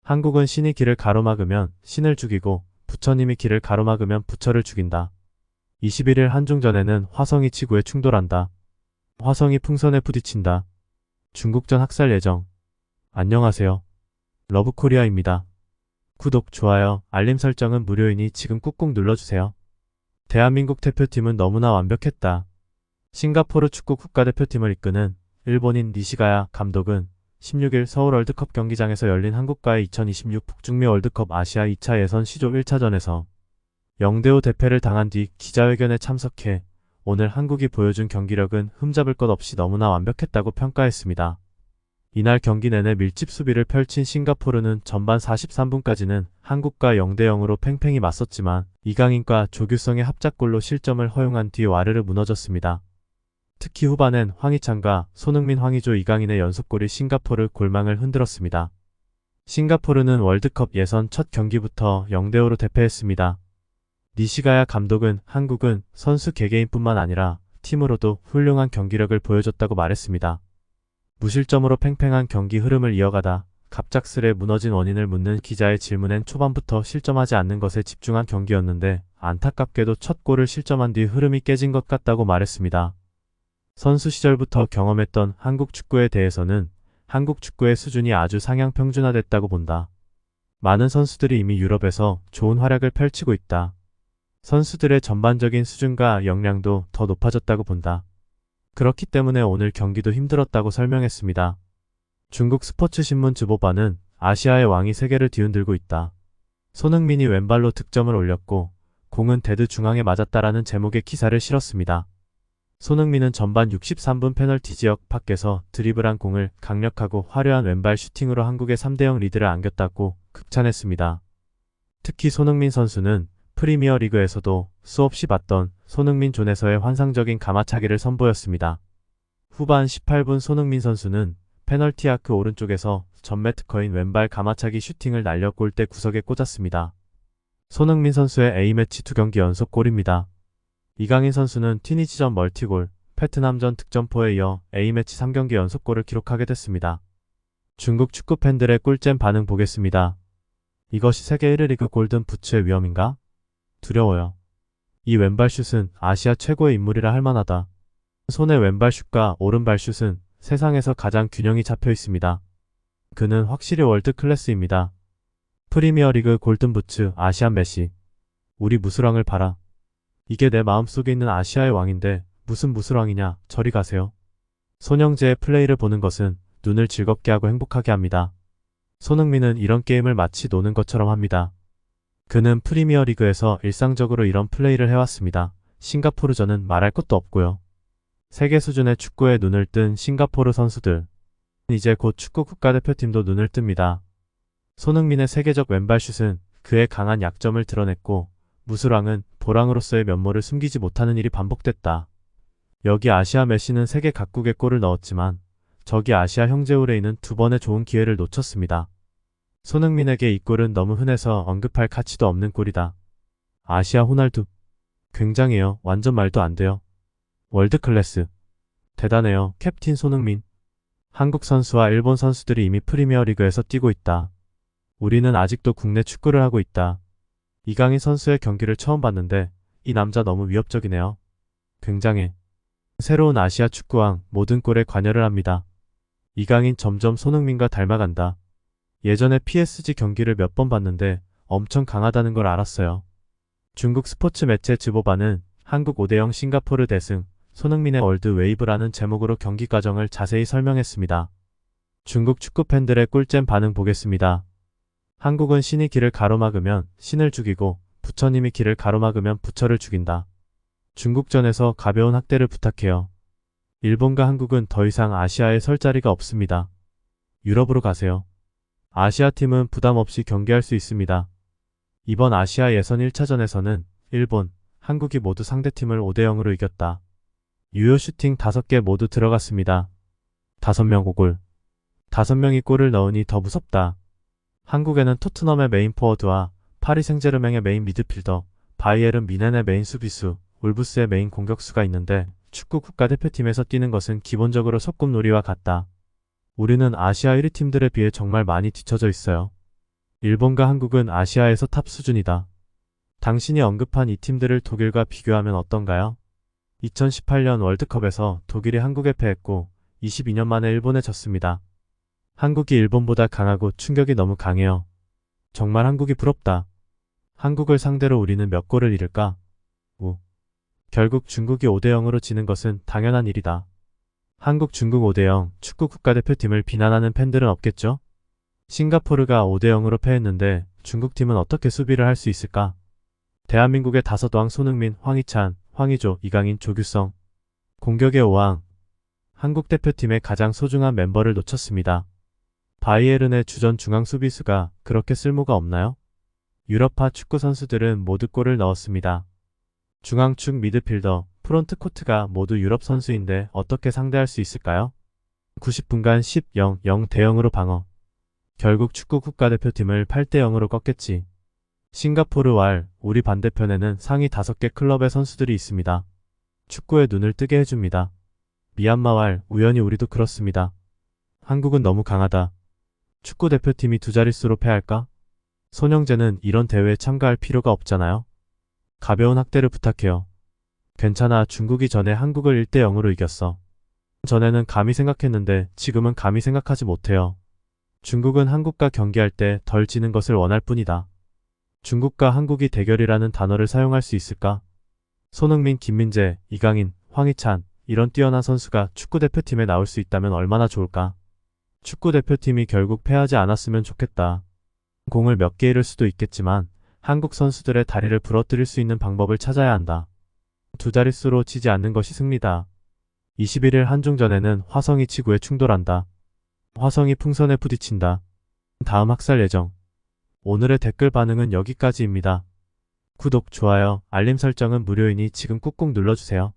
한국은 신이 길을 가로막으면 신을 죽이고 부처님이 길을 가로막으면 부처를 죽인다. 21일 한중전에는 화성이 지구에 충돌한다. 화성이 풍선에 부딪힌다. 중국전 학살 예정. 안녕하세요. 러브코리아입니다. 구독, 좋아요, 알림 설정은 무료이니 지금 꾹꾹 눌러주세요. 대한민국 대표팀은 너무나 완벽했다. 싱가포르 축구 국가대표팀을 이끄는 일본인 니시가야 감독은 16일 서울 월드컵 경기장에서 열린 한국과의 2026 북중미 월드컵 아시아 2차 예선 시조 1차전에서 0대5 대패를 당한 뒤 기자회견에 참석해 오늘 한국이 보여준 경기력은 흠잡을 것 없이 너무나 완벽했다고 평가했습니다. 이날 경기 내내 밀집 수비를 펼친 싱가포르는 전반 43분까지는 한국과 0대0으로 팽팽히 맞섰지만 이강인과 조규성의 합작골로 실점을 허용한 뒤 와르르 무너졌습니다. 특히 후반엔 황희찬과 손흥민, 황의조, 이강인의 연속골이 싱가포르 골망을 흔들었습니다. 싱가포르는 월드컵 예선 첫 경기부터 0대5로 대패했습니다. 니시가야 감독은 한국은 선수 개개인뿐만 아니라 팀으로도 훌륭한 경기력을 보여줬다고 말했습니다. 무실점으로 팽팽한 경기 흐름을 이어가다 갑작스레 무너진 원인을 묻는 기자의 질문엔 초반부터 실점하지 않는 것에 집중한 경기였는데 안타깝게도 첫 골을 실점한 뒤 흐름이 깨진 것 같다고 말했습니다. 선수 시절부터 경험했던 한국 축구에 대해서는 한국 축구의 수준이 아주 상향 평준화됐다고 본다. 많은 선수들이 이미 유럽에서 좋은 활약을 펼치고 있다. 선수들의 전반적인 수준과 역량도 더 높아졌다고 본다. 그렇기 때문에 오늘 경기도 힘들었다고 설명했습니다. 중국 스포츠 신문 즈보바는 아시아의 왕이 세계를 뒤흔들고 있다. 손흥민이 왼발로 득점을 올렸고 공은 데드 중앙에 맞았다라는 제목의 기사를 실었습니다. 손흥민은 전반 63분 페널티 지역 밖에서 드리블한 공을 강력하고 화려한 왼발 슈팅으로 한국의 3대0 리드를 안겼다고 극찬했습니다. 특히 손흥민 선수는 프리미어리그에서도 수없이 봤던 손흥민 존에서의 환상적인 가마차기를 선보였습니다. 후반 18분 손흥민 선수는 페널티 아크 오른쪽에서 전매 특허인 왼발 가마차기 슈팅을 날려 골대 구석에 꽂았습니다. 손흥민 선수의 A매치 2경기 연속 골입니다. 이강인 선수는 튀니지전 멀티골, 베트남전 득점포에 이어 A매치 3경기 연속골을 기록하게 됐습니다. 중국 축구 팬들의 꿀잼 반응 보겠습니다. 이것이 세계 1위 골든 부츠의 위험인가? 두려워요. 이 왼발 슛은 아시아 최고의 인물이라 할 만하다. 손의 왼발 슛과 오른발 슛은 세상에서 가장 균형이 잡혀 있습니다. 그는 확실히 월드 클래스입니다. 프리미어리그 골든 부츠 아시안 메시. 우리 무술왕을 봐라. 이게 내 마음속에 있는 아시아의 왕인데 무슨 무술왕이냐, 저리 가세요. 손영재의 플레이를 보는 것은 눈을 즐겁게 하고 행복하게 합니다. 손흥민은 이런 게임을 마치 노는 것처럼 합니다. 그는 프리미어리그에서 일상적으로 이런 플레이를 해왔습니다. 싱가포르전은 말할 것도 없고요. 세계 수준의 축구에 눈을 뜬 싱가포르 선수들. 이제 곧 축구 국가대표팀도 눈을 뜹니다. 손흥민의 세계적 왼발 슛은 그의 강한 약점을 드러냈고 무술왕은 보랑으로서의 면모를 숨기지 못하는 일이 반복됐다. 여기 아시아 메시는 세계 각국의 골을 넣었지만 저기 아시아 형제 우레이는 2번의 좋은 기회를 놓쳤습니다. 손흥민에게 이 골은 너무 흔해서 언급할 가치도 없는 골이다. 아시아 호날두. 굉장해요. 완전 말도 안 돼요. 월드클래스. 대단해요. 캡틴 손흥민. 한국 선수와 일본 선수들이 이미 프리미어리그에서 뛰고 있다. 우리는 아직도 국내 축구를 하고 있다. 이강인 선수의 경기를 처음 봤는데 이 남자 너무 위협적이네요. 굉장해. 새로운 아시아 축구왕, 모든 골에 관여를 합니다. 이강인 점점 손흥민과 닮아간다. 예전에 PSG 경기를 몇 번 봤는데 엄청 강하다는 걸 알았어요. 중국 스포츠 매체 즈보바는 한국 5대0 싱가포르 대승, 손흥민의 월드 웨이브라는 제목으로 경기 과정을 자세히 설명했습니다. 중국 축구 팬들의 꿀잼 반응 보겠습니다. 한국은 신이 길을 가로막으면 신을 죽이고 부처님이 길을 가로막으면 부처를 죽인다. 중국전에서 가벼운 학대를 부탁해요. 일본과 한국은 더 이상 아시아에 설 자리가 없습니다. 유럽으로 가세요. 아시아 팀은 부담 없이 경기할 수 있습니다. 이번 아시아 예선 1차전에서는 일본, 한국이 모두 상대팀을 5대0으로 이겼다. 유효 슈팅 5개 모두 들어갔습니다. 5명 5골. 5명이 골을 넣으니 더 무섭다. 한국에는 토트넘의 메인 포워드와 파리 생제르맹의 메인 미드필더, 바이에른 미넨의 메인 수비수, 울브스의 메인 공격수가 있는데 축구 국가대표팀에서 뛰는 것은 기본적으로 소꿉놀이와 같다. 우리는 아시아 1위 팀들에 비해 정말 많이 뒤처져 있어요. 일본과 한국은 아시아에서 탑 수준이다. 당신이 언급한 이 팀들을 독일과 비교하면 어떤가요? 2018년 월드컵에서 독일이 한국에 패했고 22년 만에 일본에 졌습니다. 한국이 일본보다 강하고 충격이 너무 강해요. 정말 한국이 부럽다. 한국을 상대로 우리는 몇 골을 잃을까? 결국 중국이 5대0으로 지는 것은 당연한 일이다. 한국 중국 5대0 축구 국가대표팀을 비난하는 팬들은 없겠죠? 싱가포르가 5대0으로 패했는데 중국팀은 어떻게 수비를 할 수 있을까? 대한민국의 5왕 손흥민, 황희찬, 황의조, 이강인, 조규성. 공격의 5왕. 한국 대표팀의 가장 소중한 멤버를 놓쳤습니다. 바이에른의 주전 중앙 수비수가 그렇게 쓸모가 없나요? 유럽파 축구 선수들은 모두 골을 넣었습니다. 중앙축 미드필더, 프론트코트가 모두 유럽 선수인데 어떻게 상대할 수 있을까요? 90분간 10-0 대0으로 방어. 결국 축구 국가대표팀을 8대0으로 꺾겠지. 싱가포르 왈, 우리 반대편에는 상위 5개 클럽의 선수들이 있습니다. 축구에 눈을 뜨게 해줍니다. 미얀마 왈, 우연히 우리도 그렇습니다. 한국은 너무 강하다. 축구 대표팀이 2자릿수로 패할까? 손영재는 이런 대회에 참가할 필요가 없잖아요. 가벼운 학대를 부탁해요. 괜찮아, 중국이 전에 한국을 1대0으로 이겼어. 전에는 감히 생각했는데 지금은 감히 생각하지 못해요. 중국은 한국과 경기할 때 덜 지는 것을 원할 뿐이다. 중국과 한국이 대결이라는 단어를 사용할 수 있을까? 손흥민, 김민재, 이강인, 황희찬 이런 뛰어난 선수가 축구대표팀에 나올 수 있다면 얼마나 좋을까? 축구대표팀이 결국 패하지 않았으면 좋겠다. 공을 몇 개 잃을 수도 있겠지만 한국 선수들의 다리를 부러뜨릴 수 있는 방법을 찾아야 한다. 2자릿수로 지지 않는 것이 승리다. 21일 한중전에는 화성이 치구에 충돌한다. 화성이 풍선에 부딪힌다. 다음 학살 예정. 오늘의 댓글 반응은 여기까지입니다. 구독, 좋아요, 알림 설정은 무료이니 지금 꾹꾹 눌러주세요.